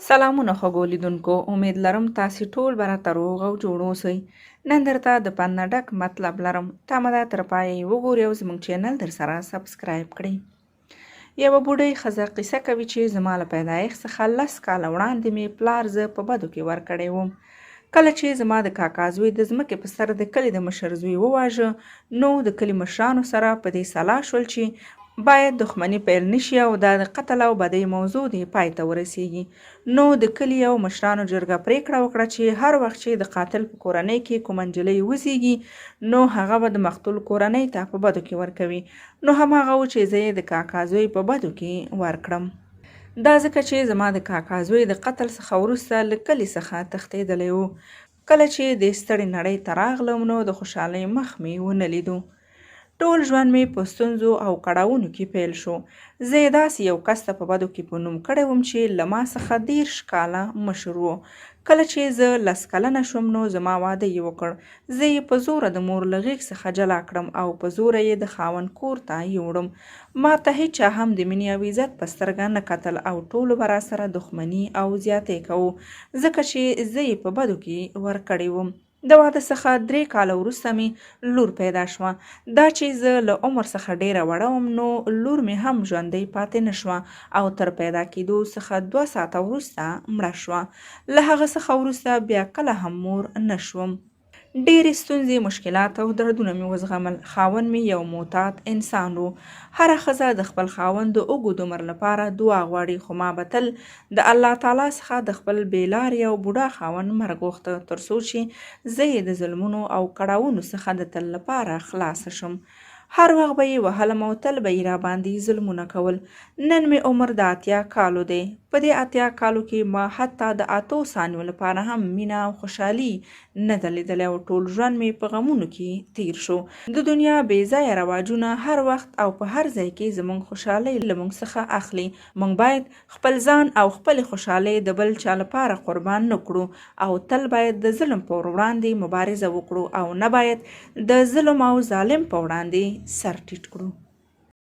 سلامونه خوږو لیدونکو، امید لرم تاسې ټول به راته روغ او جوړ اوسئ. نن درته د پند نه ډک مطلب لرم، تمه ده تر پایه یې وګورئ او زموږ چینل درسره سبسکرایب کړئ. یوه بوډۍ ښځه قیصه کوي چې زما له پیدایښت څخه 10 کاله وړاندې مې پلار زه په بدو کې ورکړی وم. کله چې زما د کاکا زوی د ځمکې په سر د کلي د مشر زوی وواژه، نو د کلي مشرانو سره په دې سلا شول چې باید دښمني پیل نشي او دا د قتل او بدۍ موضوع دې پای ته ورسیږي. نو د کلي او مشرانو جرګه پریکړه وکړه چې هر وخت چې د قاتل په کورنۍ کې کومه نجلۍ وزیږي، نو هغه به د مقتول کورنۍ ته په بدو کې ورکوي. نو هماغه و چې زه یې د کاکا زوی په بدو کې ورکړم. دا ځکه چې زما د کاکا زوی د قتل څخه وروسته له کلي څخه تښتېدلی و. کله چې د ستړې نړۍ ته راغلم، نو د خوشحالۍ مخ مې ونه لیدو. ټول ژوند مې په ستونزو او کړاوونو کې پیل شو. زه یې داسې یو کس ته په بدو کې په نوم کړی وم چې له ما څخه 30 کاله مشر و. کله چې زه 10 کلنه شوم، نو زما واده یې وکړ. زه یې په زوره د مور له غېږ څخه جلا کړم او په زوره یې د خاوند کور ته یوړم. ما ته هیچا هم د مینې او عزت په سترګه نه کتل او ټولو به راسره دښمني او زیاتې کوو، ځکه چې زه یې په بدو کې ورکړی وم. د واده څخه 3 کاله وروسته مې لور پیدا شوه. دا چې زه له عمر څخه ډیره وړه وم، نو لور مې هم ژوندۍ پاتې نه شوه او تر پیدا کېدو څخه 2 ساعته وروسته مړه شوه. له هغه څخه وروسته بیا کله هم مور نه شوم. ډېرې ستونزې، مشکلات او دردونه مې وزغمل. خاوند مې یو معتاد انسان و. هره ښځه د خپل خاوند د اوږد عمر لپاره دعا غواړي، خو ما به تل د الله تعالی څخه د خپل بېلارې او بوډا خاوند مرګ غوښته، تر څو چې زه یې د ظلمونو او کړاوونو څخه د تل لپاره خلاصه شم. هر وخت به یې وهلم او تل به یې راباندې ظلمونه کول. نن مې عمر د 80 کالو دی. په دې 80 کالو کې ما حتی د 8 ثانیو لپاره هم مینه او خوشحالي نه ده لیدلې او ټول ژوند مې په غمونو کې تیر شو. د دنیا بې ځایه رواجونه هر وخت او په هر ځای کې زموږ خوشحالۍ له موږ څخه اخلي. موږ باید خپل ځان او خپلې خوشحالۍ د بل چا لپاره قربان نه کړو او تل باید د ظلم پر وړاندې مبارزه وکړو او نه باید د ظلم او ظالم په وړاندې سر ټیټ کړو.